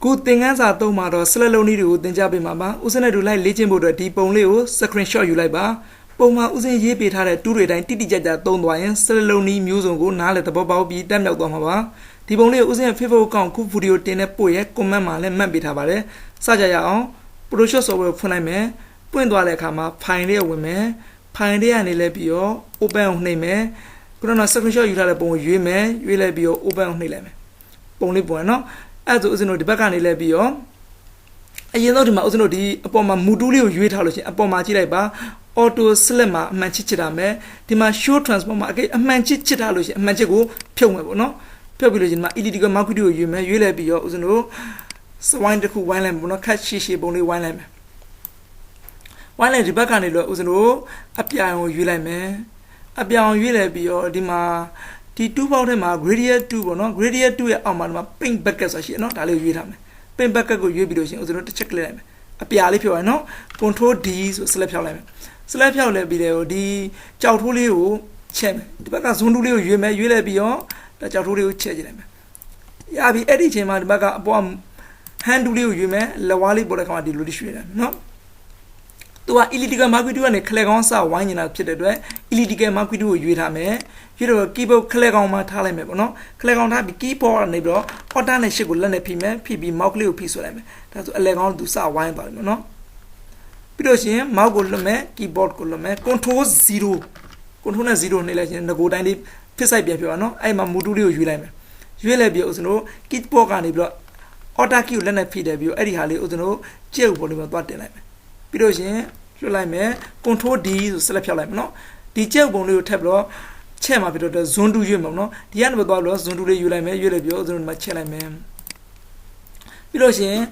Good thing as I told my slowly to the job in Mama, wasn't it like legend board deep on Leo, screenshot you like bar. Poma wasn't ye bit had a 2 rate and titty jet don't wine, slowly music go now let the bob be done out on Mama. The only wasn't a favor count cook video ten poet, come mamma and man bit habare, Sajaya, Producious over Funame, Puendwale Kama, pioneer women, pioneer and Elebio, open name, couldn't screenshot you had a bone you may, you let be open name. Only bueno. As the back and Lebio, a yellow the upon my Muduli, you upon my Chileba, or to Slema, Manchichirame, the my short transform market, a Manchichitalu, a Manchigo, Puma, no? Pebble in my illegal Makudu, you may, you lebio, Uzino, swine the cool wine, will not catch shishi, only wine. While the back and Uzino, a piano, you lame, a piano, you lebio, Dima. The 2 powder ma gradient 2 no gradient 2 ma pink buckets as no tali you have pink bucket go you video was not check them a piali pure no control D's slap your video the chow tulio chem the back as Zundulio you may you let be on the chow tulio check them ya be Eddie Chema the back bomb handulio you may lawali bodaka di ludishwin no to a illegal maquidu and a clegonsa wine in a pitted way illegal maquidu you have you know, keep a clegg on my talent, no? Clegg on happy keep or neighbor, or done a sugar learn a pime, PB Maukleo piece of them. That's a leg on to saw wine by no? Because here, Maugolome, keyboard colome, control 0. Control 0 in the good and the Pisai no? I'm a Mudulio Julame. Julabio, no, keep pork and the block. Or take you learn a PW, Eddie Halley, no, jail body of what they like. Because here, Julame, control D, select your no? The jail bone tableau. Chema bit of the Zondu Yumo, the end of the Zondu you like me, you have your own machelame. Below she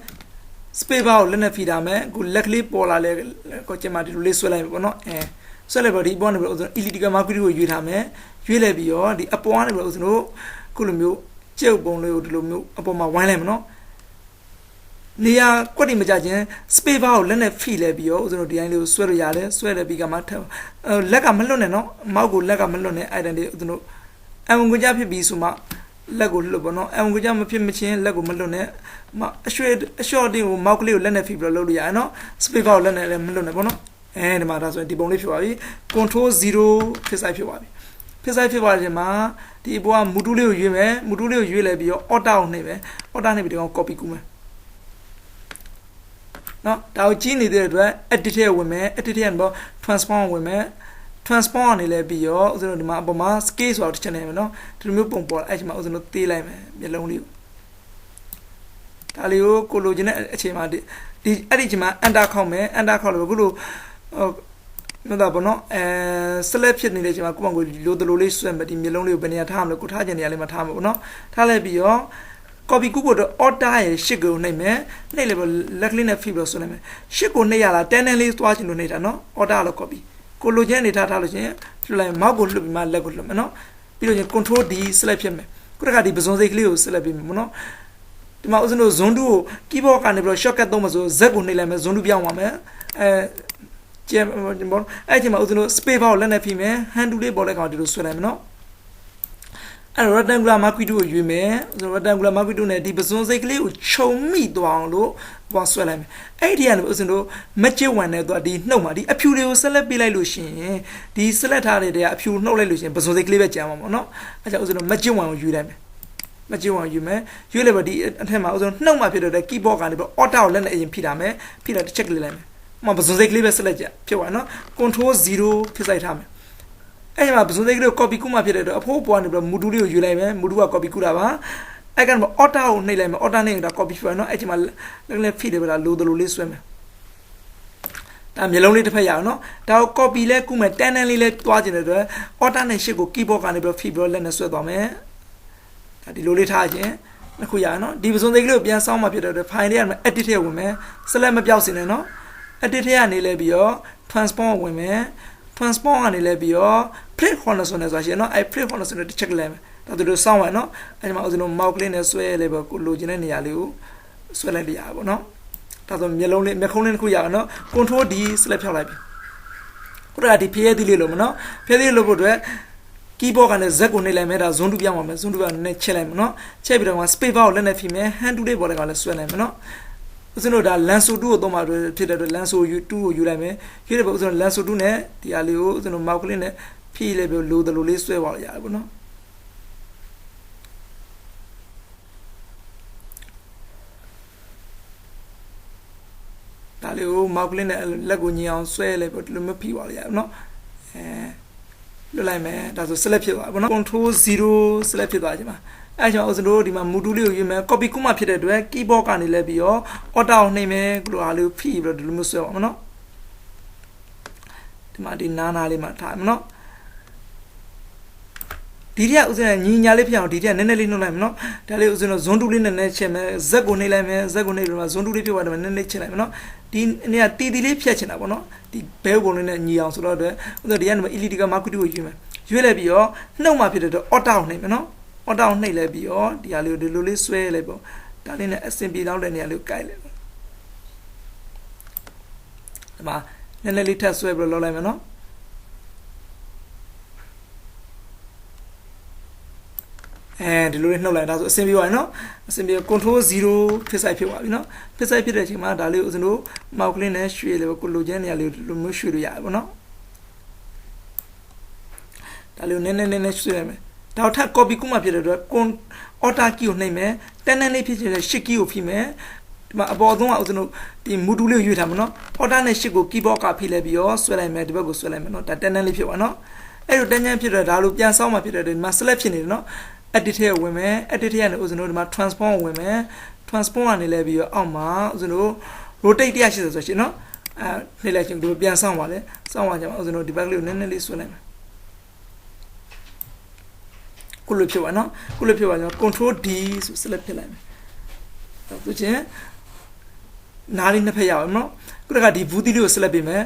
spave out Lena Fidame, good luckily Pola Cochema to list well, no, eh. Celebrity born with illegal Maku you have you have your the upon was no Columbia, jail bone upon my wine, no. Nia, quite imagine, spave out Lena Filabio, the annual sweater yard, sweater big amateur. Lega melone, no, Mago lega melone, I don't know. I'm going to bisuma, Lego lobono, I'm going to machine, Lego melone, a short deal, Maglio Lena Fibra Lodiano, spave out Lena melone, and my husband, the bonnet fury, control 0, Pisai Fury. Pisai Fury, ma, the boa Mudulio Yume, Mudulio Yulabio, or down neve, or down everything on copy kume. No, our genie did a detail women, a detail transform women, transform in a bio, the Maboma, scales out channel, no, to remove Pompol, as my other tea lime, belong you. Talio, Cologena, Chema, the Adijima, and I come, and I call a guru, no, selection in the Jamaco with Lodoli swim, but in Meloni, Benia Tam, the Cotajan, the Alimatam, no, Talabio. Copy Google or die Shigo name, label luckily a feeble soname. Shigo Neala, 10 at least watching the nature, no, or dollar copy. Cologen, Tatalogy, to like Margot look my legal, no, because control the selection. Could I have the Bezonze Clio celebim, no? The Mausano Zondu, Kibo and the shock at Domazo, Zagunilla, Zondubian, Gem, I think Mausano, spave out Lena Pime, handle the ball account to Sulam, no? And rectangular maquidu you may, the rectangular maquidu ne dibazons would show me down low, one swellem. 80 was no mature one at the nomadi, a pure celebi illusion. The selected they are pure no illusion, but so they clear jam, no? I was no mature one you them. Mature one you may, you never did at him. I was no my Peter, the keyboard and the auto land in Pidame, Peter check the lamb. Mabazon they clear select, pure no, control 0, Pisai. I am a so copy Kuma period of hope one of Mudurio Julame, Mudua copy Kurava. I can auto name or name the copy for no animal feed with a load swimmer. I'm lonely to pay out, no? Thou copy le Kuma 10 and let Twajin, or done a shiko keyboard and a feeble and a sweatome. At the lowly target, Nakuyano, Division the globe, and some of the pioneer editor women, Salama Biausin, no? Editor and Elebio, transform women. Transform and Lebio, play honors on as I know, I play honors on the check lamb. That to do someone, no? I am also no Mauklin as well, labor, Login and Yalu, swell and Diabo, no? That's a yellow Maconin Kuyano, control D, slap your life. What are the Pierre de Lilo, no? Pierre de Lobo, keyboard ကလည်း Z ကိုနှိပ်လိုက်မယ်ဒါ zone 2ပြောင်းပါမယ် zone 2ကလည်းချက်လိုက်မယ်နော်ချက်ပြီးတော့ space bar ကိုလက်နဲ့ဖိမယ် hand 2လေးပေါ်တဲ့ကောင်လည်းဆွဲလိုက်မယ်နော်ဦးဇင်းတို့ဒါ lanso 2ကိုသုံးပါဖြစ်တဲ့အတွက် lanso 2ကိုယူလိုက်မယ်ယူတဲ့ပုံဦးဇင်းတို့ lanso 2နဲ့ဒီဟာလေးကိုဦးဇင်းတို့ mouse ကလေးနဲ့ဖိလိုက်ပြီးလိုလိုလေးဆွဲပါလို့ရတယ်ပေါ့နော်ဒါလေးကို mouse ကလေးနဲ့လက်ကိုညင်အောင်ဆွဲလိုက်ပြီးဒီလိုမျိုးဖိပါလို့ရတယ်နော်လွတ်လိုက်မယ်ဒါဆို select ဖြစ်သွားပြီပေါ့နော် control 0 select ဖြစ်သွားကြပါအဲ့ကြောင့်ဦးဇင်းတို့ဒီမှာ move tool လေးကိုယူမယ် copy ခုမှဖြစ်တဲ့အတွက် keyboard ကနေလဲပြီးတော့ alt ကိုနှိပ်မယ်ဒီလိုအားလေးကိုဖိပြီးတော့ဒီလိုမျိုးဆွဲပါမယ်နော်ဒီမှာဒီနားလေးမှာထားမယ်နော်ဒီထက်ဦးဇင်းကညီညာလေးဖြစ်အောင်ဒီထက်နည်းနည်းလေးနှုတ်လိုက်မယ်နော်ဒါလေးဦးဇင်းတို့ zone 2လေးနဲ့ချက်မယ် Z ကိုနှိပ်လိုက်မယ် Z ကိုနှိပ်ပြီးတော့ zone 2လေးဖြစ်သွားတယ်နည်းနည်းချက်လိုက်မယ်နော်ဒီနေရာတီလေးဖြတ်ချင်တာပေါ့နော်ဒီဘဲပုံလေးနဲ့ညီအောင်ဆိုတော့အတွက်ဦးဇင်းဒီကနေ elliptical mark 2ကိုယူမယ်ရွေးလိုက်ပြီးတော့နှုတ်မှဖြစ်တဲ့အတွက် alt ကိုနှိပ်မယ်နော် alt ကိုနှိပ်လိုက်ပြီးတော့ဒီဟာလေးကိုဒီလိုလေးဆွဲလိုက်ပေါ့ဒါလေးနဲ့အဆင်ပြေတော့တဲ့နေရာလေးကိုကိုက်လိုက်ပေါ့ဒီမှာနည်းနည်းလေးထပ်ဆွဲပြီးတော့လောက်လိုက်မယ်နော်ဒီလိုလေးနှုတ်လိုက်ဒါဆိုအဆင်ပြေသွားပြီနော်အဆင်ပြေ control 0 ဖြစ်ဆိုင်ဖြစ်သွားပြီနော်ဖြစ်ဆိုင်ဖြစ်တဲ့အချိန်မှာဒါလေးကိုဦးဇင်းတို့ mouse ကလေးနဲ့ရွှေ့လေကိုလိုချင်တဲ့နေရာလေးကိုလိုမျိုးရွှေ့လို့ရတယ်ပေါ့နော်ဒါလေးကိုနည်းနည်းရွှေ့ရမယ်ဒါထပ် copy ခုမှဖြစ်တဲ့အတွက် alt key ကိုနှိပ်မယ်တန်းတန်းလေးဖြစ်တဲ့ shift key ကိုဖိမယ်ဒီမှာအပေါ်ဆုံးကဦးဇင်းတို့ဒီ move tool လေးကိုရွေးထားမှာနော် alt နဲ့ shift ကို keyboard ကဖိလိုက်ပြီးတော့ဆွဲလိုက်မယ်ဒီဘက်ကိုဆွဲလိုက်မယ်နော်ဒါတန်းတန်းလေးဖြစ်သွားနော်အဲ့လိုတန်းတန်းဖြစ်တော့ဒါလိုပြန်ဆောင်းမှဖြစ်တဲ့ဒီမှာ select ဖြစ်နေတယ်နော် edit ထဲဝင်မယ် edit ထဲကနေဦးဇင်းတို့ဒီမှာ transform ဝင်မယ် transform ကနေလဲပြီးတော့အောက်မှာဦးဇင်းတို့ rotate 180ဆိုရှင်နော်နှိပ်လိုက်ချင်းဒီလိုပြန်ဆောင်းပါလေဆောင်းပါကြမှာဦးဇင်းတို့ဒီဘက်ကလေးကိုနည်းနည်းလေးဆွဲလိုက်မယ်ခုလိုဖြစ်သွားနော်ခုလိုဖြစ်သွားကျွန်တော် control D ဆို select ဖြစ်လိုက်မယ်သူချင်းနားလေးနှစ်ဖက်ရအောင်နော်ခုတခါဒီဘူးတီလေးကို select ပေးမယ်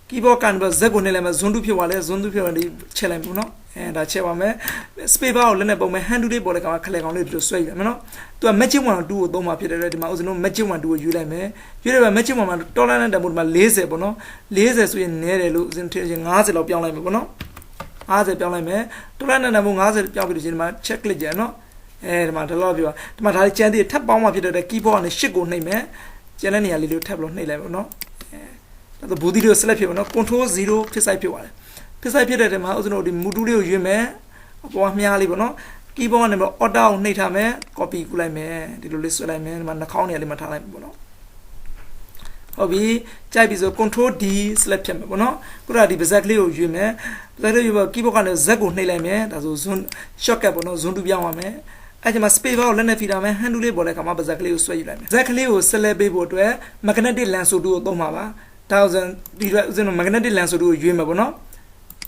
keyboard ကနေပြီး Z ကိုနှိပ်လိုက်မယ် zone 2ဖြစ်သွားလဲ zone 2ဖြစ်သွားဒီချက်လိုက်ဘူးနော်ဒါချက်ပါမယ် space bar ကိုလက်နဲ့ပုံမယ် hand 2လေးပေါ်တဲ့ကောင်ကခလက်ကောင်လေးဒီလိုဆွဲယူလိုက်မယ်နော်သူက magic wand 2ကိုသုံးမှာဖြစ်တယ်ဒီမှာဦးဇင်းတို့ magic wand 2ကိုယူလိုက်မယ်ယူလိုက်ပါ magic wand မှာ tolerance တန်ဖိုးဒီမှာ40ပေါ့နော်40ဆိုရင်နည်းတယ်လို့ဦးဇင်းထင်ရင်50လောက်ပြောင်းလိုက်မယ်ပေါ့နော်50ပြောင်းလိုက်မယ် tolerance တန်ဖိုး50ပြောင်းပြီးလို့ရှင်ဒီမှာ check click ကြရနော်ဒီမှာဒီလောက်ပြောဒီမှာဒါလေးကျန်သေးထပ်ပေါင်းမှဖြစ်တဲ့ keyboard ကနေ shift ကိုနှိပ်မယ်ကျန်တဲ့နေရာလေးကိုထပ်ပြီးတော့နှိပ်လိုက်ပေါ့နော်ဒါဆိုဘူးတီလေးကို select ဖြစ်ပါနော် control 0 ဖြစ်ဆိုင်ဖြစ်သွားတယ်ဖြစ်ဆိုင်ဖြစ်တဲ့ထဲမှာဦးဇင်းတို့ဒီ move tool လေးကိုရွေးမယ်အပေါ်မြားလေးပေါ့နော် keyboard ကနေပြီး alt ကိုနှိပ်ထားမယ် copy ကူလိုက်မယ်ဒီလိုလေးဆွဲလိုက်မယ်ဒီမှာနှာခေါင်းနေရာလေးမှာထားလိုက်မယ်ပေါ့နော်ဟုတ်ပြီကြိုက်ပြီဆို control D select ဖြစ်မယ်ပေါ့နော်ခုနကဒီပါဇက်ကလေးကိုရွေးမယ်ပါဇက်လေးရွေးပြီး keyboard ကနေ Z ကိုနှိပ်လိုက်မယ်ဒါဆို zone shortcut ပေါ့နော် zone 2ပြောင်းရမယ်အဲ့ဒီမှာ space bar ကိုလက်နဲ့ဖိထားမယ် hand 2လေးပေါ်တဲ့အခါမှာပါဇက်ကလေးကိုဆွဲယူလိုက်မယ်ပါဇက်ကလေးကို select ပေးဖို့အတွက် magnetic lens 2ကိုသုံးပါပါ1000ဒီဥစဉ် magnetic lens 2ကိုရွေးမယ်ပေါ့နော်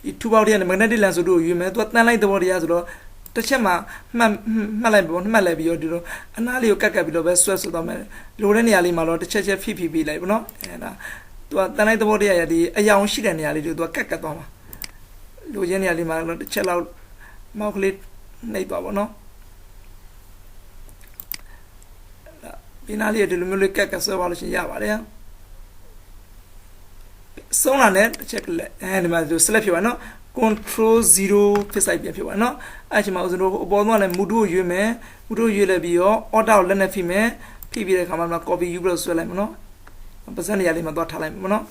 ဒီ2ပေါက်တည်းကနေ magnetic lens 2ကိုရွေးမယ်သူကတန်းလိုက်သဘောတရားဆိုတော့တစ်ချက်မှာမှတ်လိုက်ပေါ့မှတ်လိုက်ပြီးတော့ဒီလိုအနားလေးကိုကတ်ပြီးတော့ပဲဆွဲဆိုတော့မယ်လိုတဲ့နေရာလေးမှာတော့တစ်ချက်ဖိပေးလိုက်ပေါ့နော်ဒါသူကတန်းလိုက်သဘောတရားရဒီအယောင်ရှိတဲ့နေရာလေးတွေသူကကတ်သွားမှာလိုချင်နေရာလေးမှာတော့တစ်ချက်လောက်မောက်ကလေးနှိပ်သွားပေါ့နော်ဒီနားလေးဒီလိုမျိုးလေးကတ်ဆွဲပါလို့ရှင်ရပါတယ်ဆုံးလာတဲ့တစ်ချက်ကလေးဒီမှာဒီ select ဖြစ်ပါနော် control 0 ဖြစ်ဆိုင်ပြန်ဖြစ်ပါနော်အဲ့ဒီမှာဦးဇင်းတို့အပေါ်ဆုံးကလည်း move tool ကိုရွေးမယ် move tool ရွေးလိုက်ပြီးတော့ alt ကိုလက်နဲ့ဖိမယ်ဖိပြီးတဲ့အခါမှာ copy ယူပြီးတော့ဆွဲလိုက်မယ်နော်ပါစက်နေရာလေးမှာသွားထားလိုက်မယ်နော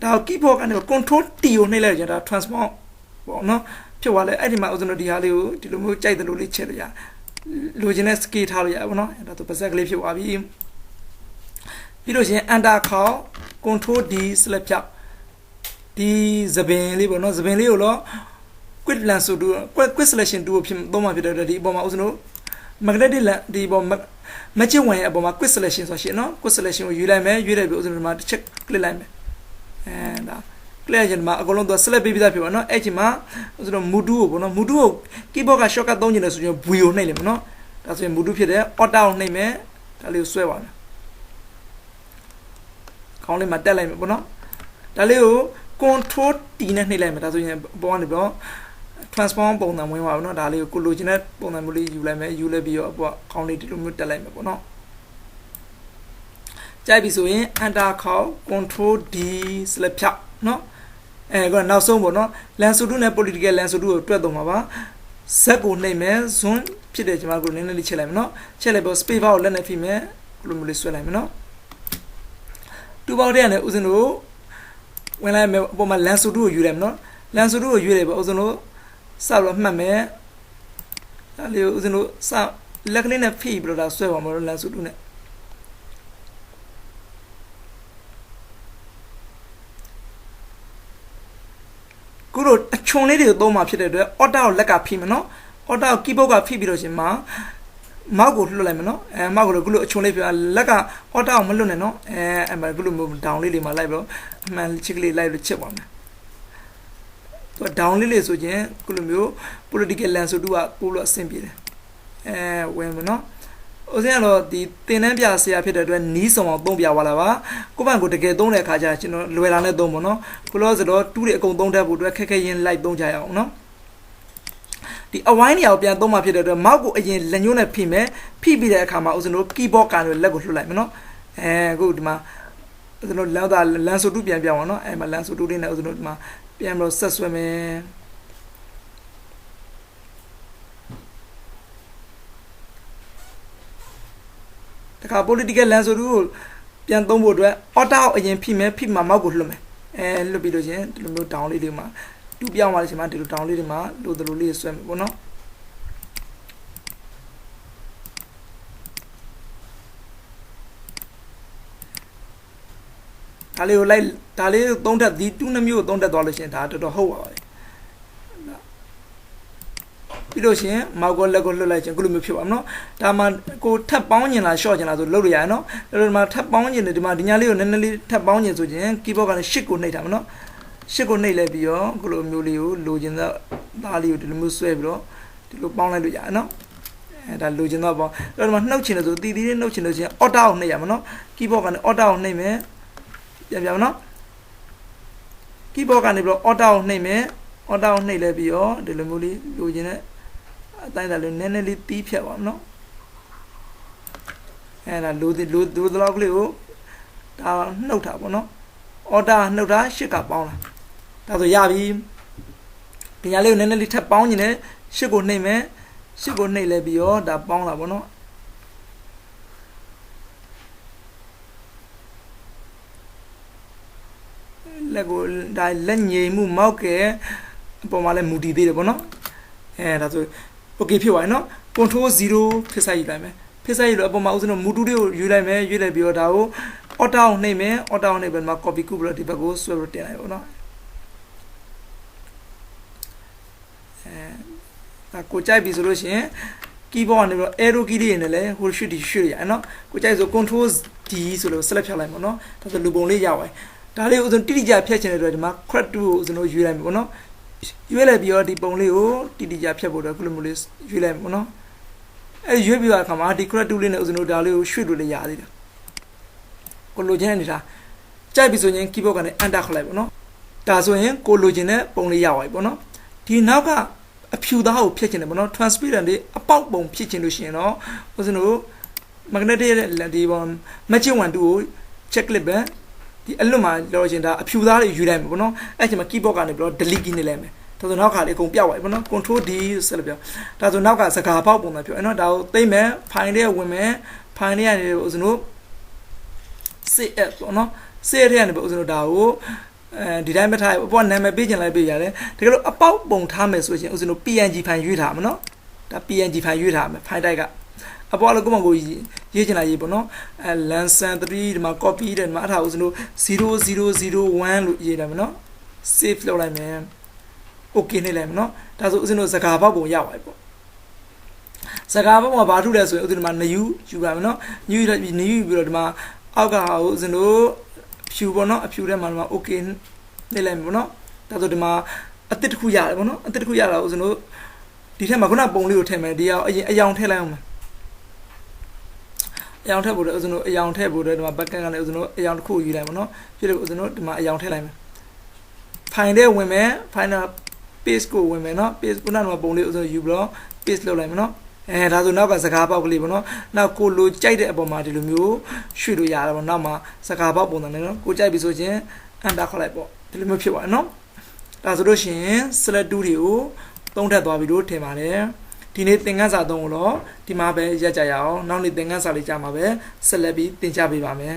်ဒါ keyboard ကနေ control T ကိုနှိပ်လိုက်ကြတာ transform ပေါ့နော်ဖြစ်သွားလဲအဲ့ဒီမှာဦးဇင်းတို့ဒီဟာလေးကိုဒီလိုမျိုးကြိုက်တယ်လို့လေးချက်လို့ရလိုချင်တဲ့ scale ထားလို့ရပါတော့အဲ့ဒါဆိုပါစက်ကလေးဖြစ်သွားပြီပြီးလို့ရှင် enter ခေါက် control D select ဖြောက်ဒီသပင်လေးပေါ့နော်သပင်လေးကိုတော့ quick lens 2 quick selection 2ကိုဖြစ်သုံးမှဖြစ်တဲ့ဒီအပေါ်မှာဦးဇင်းတို့ magnetic lens ဒီအပေါ် magic wand ရဲ့အပေါ်မှာ quick selection ဆိုရှင်နော် quick selection ကိုယူလိုက်မယ်ရွေးလိုက်ပြီးဦးဇင်းတို့ဒီမှာတစ်ချက် click လိုက်မယ်ဒါ click ရရင်ဒီမှာအကုန်လုံးသူ select ပေးပြီးသားဖြစ်ပါနော်အဲ့ဒီမှာဦးဇင်းတို့ move tool ကိုပေါ့နော် move tool ကို keyboard က shortcut သုံးချင်တယ်ဆိုရင် V ကိုနှိပ်လိုက်မယ်နော်ဒါဆိုရင် move tool ဖြစ်တယ် alt ကိုနှိပ်မယ်ဒါလေးကိုဆွဲပါမယ်ခေါင်းလေးမှာတက်လိုက်မယ်ပေါ့နော်ဒါလေးကို control T နဲ့နှိပ်လိုက်မယ်ဒါဆိုရင်ပေါ်ကနေပြီးတော့ transform ပုံစံဝင်ပါဘူးเนาะဒါလေးကိုလိုချင်တဲ့ပုံစံမျိုးလေးယူလိုက်မယ်ယူလိုက်ပြီးတော့အပေါ်ခေါင်းလေးဒီလိုမျိုးတက်လိုက်မယ်ပေါ့เนาะကြိုက်ပြီဆိုရင် enter ခေါက် control D select ဖြောက်เนาะ ကနောက်ဆုံးပေါ့နော်လန်ဆိုတူနဲ့ political လန်ဆိုတူကိုတွက်တော့မှာပါဇက်ကိုနှိပ်မယ်ဇွန်းဖြစ်တယ်ကျွန်မတို့နည်းနည်းလေးချက်လိုက်မယ်နော်ချက်လိုက်ပေါ့ space bar ကိုလက်နဲ့ဖိမယ်ဘလိုမျိုးလေးဆွဲလိုက်မယ်နော်တူပေါက်တဲ့ကနေဦးဇင်းတို့ဝင်လိုက်မယ်အပေါ်မှာလန်ဆိုတူကိုယူလိုက်မယ်နော်လန်ဆိုတူကိုယူလိုက်ပေါ့ဦးဇင်းတို့စတော့မှတ်မယ်ဒါလေးကိုဦးဇင်းတို့စလက်ကလေးနဲ့ဖိပြီးတော့ဒါဆွဲပါမယ်လန်ဆိုတူနဲ့ခုတော့အချွန်လေးတွေကိုသုံးမှာဖြစ်တဲ့အတွက်အော်တာကိုလက်ကဖိမယ်နော်အော်တာကိုကီးဘုတ်ကဖိပြီးတော့ရှင်မှာမောက်ကိုလွှတ်လိုက်မယ်နော်မောက်ကိုခုလိုအချွန်လေးပြလက်ကအော်တာကိုမလွတ်နဲ့နော်အဲ့မှာခုလိုမျိုးဒေါင်လေးတွေမှာလိုက်ပြီးတော့အမှန်ချစ်ကလေးလိုက်လို့ချက်ပါမယ်သူကဒေါင်လေးလေးဆိုချင်းခုလိုမျိုး political lens ဆိုတူကပို့လို့အဆင်ပြေတယ်ဝင်မယ်နော်ဦးစင်းကတော့ဒီတင်တန်းပြဆရာဖြစ်တဲ့အတွက်နီးဆောင်အောင်သုံးပြသွားလာပါကိုယ့်ဘန်ကိုတကယ်သုံးတဲ့အခါကျကျွန်တော်လွယ်လာနဲ့သုံးပါနော်ကိုလို့ဆိုတော့တူးတွေအကုန်သုံးတတ်ဖို့အတွက်ခက်ခဲရင်းလိုက်သုံးကြရအောင်နော်ဒီအဝိုင်းနေရာကိုပြန်သုံးမှဖြစ်တဲ့အတွက်မောက်ကိုအရင်လက်ညှိုးနဲ့ဖိမယ်ဖိပြီးတဲ့အခါမှာဦးစင်းတို့ keyboard ကန်တွေလက်ကိုလှုပ်လိုက်မယ်နော်အခုဒီမှာဦးစင်းတို့လန်ဆိုတူပြန်ပြောင်းအောင်နော်အဲ့မှာလန်ဆိုတူလေးနဲ့ဦးစင်းတို့ဒီမှာပြန်ပြီးတော့ဆက်ဆွဲမယ်တခါ political lens ဆိုတော့ပြန်သုံးဖို့အတွက် auto ကိုအရင်ဖိမယ်ဖိမှာမောက်ကိုလွှတ်မယ်လွှတ်ပြီးလို့ရှင်ဒီလိုမျိုး down လေးတွေမှာတူပြောင်းသွားလို့ရှင်မှာဒီလို down လေးတွေမှာလိုလိုလေးဆွဲမယ်ပေါ့နော်ဒါလေးကိုလိုက်ဒါလေးကိုသုံးတက်ဒီတူးနှမျိုးကိုသုံးတက်သွားလို့ရှင်ဒါတော်တော်ဟုတ်ပါပါတယ်ပြီးလို့ရှင်မောက်ကိုလက်ကိုလွှတ်လိုက်ခြင်းခုလိုမျိုးဖြစ်ပါမနော်ဒါမှကိုထပ်ပေါင်းကျင်လားရှော့ကျင်လားဆိုလုပ်လို့ရတယ်နော်အဲ့လိုဒီမှာထပ်ပေါင်းကျင်တယ်ဒီမှာဒီညာလေးကိုနည်းနည်းလေးထပ်ပေါင်းကျင်ဆိုခြင်း keyboard ကနေရှစ်ကိုနှိပ်တာမနော်ရှစ်ကိုနှိပ်လိုက်ပြီးတော့ခုလိုမျိုးလေးကိုလိုချင်တဲ့သားလေးကိုဒီလိုမျိုးဆွဲပြီးတော့ဒီလိုပေါင်းလိုက်လို့ရတယ်နော်ဒါလိုချင်တော့ပေါ့အဲ့တော့ဒီမှာနှုတ်ချင်တယ်ဆိုတီတီလေးနှုတ်ချင်လို့ချင်း auto ကိုနှိပ်ရမှာနော် keyboard ကနေ auto ကိုနှိပ်မယ်ပြန်နော် keyboard ကနေပြီးတော့ auto ကိုနှိပ်မယ် auto ကိုနှိပ်လိုက်ပြီးတော့ဒီလိုမျိုးလေးလိုချင်တဲ့အတိုင်းဒါလေးနည်းနည်းလေးတီးဖြတ်ပါမနော်အဲ့ဒါလိုတလောက်ကလေးကိုဒါနှုတ်တာပေါ့နော်အော်တာနှုတ်တာရှစ်ကပေါင်းလာဒါဆိုရပြီဒီညာလေးကိုနည်းနည်းလေးထပ်ပေါင်းနေတယ်ရှစ်ကိုနှိပ်မယ်ရှစ်ကိုနှိပ်လဲပြီးတော့ဒါပေါင်းလာပေါ့နော်လက်ကိုဒါလက်ငြိမ်မှုမောက်ကဲအပေါ်မှာလဲမူတည်သေးတယ်ပေါ့နော်ဒါဆိုโอเคဖြစ်သွားပြီเนาะ control 0ဖြစ်ဆိုင်ယူလိုက်မယ်ဖြစ်ဆိုင်ယူလို့အပေါ်မှာဦးစင်းတို့မူတူလေးကိုယူလိုက်မယ်ယူလိုက်ပြီးတော့ဒါကို auto ကိုနှိပ်မယ် auto ကိုနှိပ်ပြီးတော့ copy ကူပြီးတော့ဒီဘက်ကိုဆွဲပြီးတင်လိုက်ပါเนาะဒါကိုကြိုက်ပြီဆိုလို့ရှိရင် keyboard ကနေပြီးတော့ arrow key လေးနဲ့လည်းဟိုရွှေ့ဒီရွှေ့ရအောင်เนาะကိုကြိုက်ဆို control D ဆိုလို့ select ဖြတ်လိုက်ပါเนาะဒါဆိုလူပုံလေးရောက်သွားဒါလေးဦးစင်းတိတိကျဖြတ်ချင်တဲ့အတွက်ဒီမှာ crop 2ကိုဦးစင်းတို့ယူလိုက်မယ်ပေါ့เนาะရွေးလိုက်ပြီးတော့ဒီပုံလေးကိုတီတီကြဖြတ်ဖို့တော့ခုလိုမျိုးလေးရွေးလိုက်ပေါ့နော်အဲရွေးပြီးတော့အခါမှာဒီ correct လေးနဲ့ဦးဇင်းတို့ဒါလေးကိုရွှေ့လို့လည်းရသေးတယ်ကိုလိုချင်နေတာကြိုက်ပြီဆိုရင် keyboard ကနေ enter ခလိုက်ပေါ့နော်ဒါဆိုရင်ကိုလိုချင်တဲ့ပုံလေးရသွားပြီပေါ့နော်ဒီနောက်ကအဖြူသားကိုဖြတ်ချင်တယ်ပေါ့နော် transparent လေးအပေါက်ပုံဖြစ်ချင်လို့ရှိရင်တော့ဦးဇင်းတို့ magnetic ရဲ့ဒီပုံ matching 1 2ကို check လိုက်ပဲဒီအလွတ်မှာလောချင်တာအဖြူသားတွေယူလိုက်မယ်ပေါ့နော်အဲ့ချိန်မှာ keyboard ကနေပြီးတော့ delete key နဲ့လိုက်မယ်ဒါဆိုနောက်ခါလေးအကုန်ပြောက်သွားပြီပေါ့နော် control D ဆက်လက်ပြောဒါဆိုနောက်ကစကားပေါက်ပုံစံပြောအဲ့နော်ဒါကိုသိမ့်မယ် file လေးဝင်မယ် file လေးကနေဦးဇင်းတို့ save as ပေါ့နော် save ထဲကနေဦးဇင်းတို့ဒါကိုဒီတိုင်းမထားဘူးအပေါ်နာမည်ပေးချင်လိုက်ပေးရတယ်တကယ်လို့အပေါက်ပုံထားမယ်ဆိုရင်ဦးဇင်းတို့ PNG file ရွေးထားမှာနော်ဒါ PNG file ရွေးထားမယ် file type ကအပေါ်လည်းကိုမကိုရေးချင်လိုက်ရေးပေါ့နော်lansan 3ဒီမှာ copy တဲ့ဒီမှာအထားဦးဇင်းတို့0001လို့ရေးတယ်မနော် save လုပ်လိုက်မယ် okay နှိပ်လိုက်မယ်နော်ဒါဆိုဦးဇင်းတို့စကားပေါက်ပုံရပါတယ်ပေါ့စကားပေါက်မှာဘာထုလဲဆိုရင်ဦးဇင်းတို့မှာနယူယူပါမယ်နော်နယူပြီးတော့ဒီမှာအောက်ကဟာဦးဇင်းတို့ဖြူပေါ့နော်အဖြူထဲမှာဒီမှာ okay နှိပ်လိုက်မယ်ပေါ့နော်ဒါဆိုဒီမှာအတစ်တစ်ခုရတယ်ပေါ့နော်အတစ်တစ်ခုရတာဦးဇင်းတို့ဒီထဲမှာခုနပုံလေးကိုထည့်မယ်ဒီအောင်အရင်အယောင်ထည့်လိုက်အောင်မယ်အယောင်ထည့်ဖို့လည်းဦးဇင်းတို့အယောင်ထည့်ဖို့လည်းဒီမှာ backend ကလည်းဦးဇင်းတို့အယောင်တစ်ခုယူလိုက်ပါနော်ပြီးတော့ဦးဇင်းတို့ဒီမှာအယောင်ထည့်လိုက်မယ် file ထဲဝင်မယ် file paste ကိုဝင်မယ်နော် paste ခုနကပုံလေးဦးဇင်းတို့ယူပြီးတော့ paste လုပ်လိုက်မယ်နော်ဒါဆိုနောက်ကစကားပေါက်ကလေးပေါ့နော်နောက်ကိုလိုကြိုက်တဲ့အပေါ်မှာဒီလိုမျိုးရွှေ့လို့ရတယ်ပေါ့နောက်မှာစကားပေါက်ပုံစံနဲ့နော်ကိုကြိုက်ပြီဆိုရင် enter ခေါက်လိုက်ပေါ့ဒီလိုမျိုးဖြစ်သွားတယ်နော် ဒါဆိုလို့ရှိရင် slide 2တွေကိုသုံးထပ်သွားပြီလို့ထင်ပါတယ်ဒီနေ့သင်ခန်းစာ3ကိုတော့ဒီမှာပဲရက်ကြရအောင်နောက်နေ့သင်ခန်းစာလေးကြာမှာပဲဆက်လက်ပြီးသင်ကြားပေးပါမယ်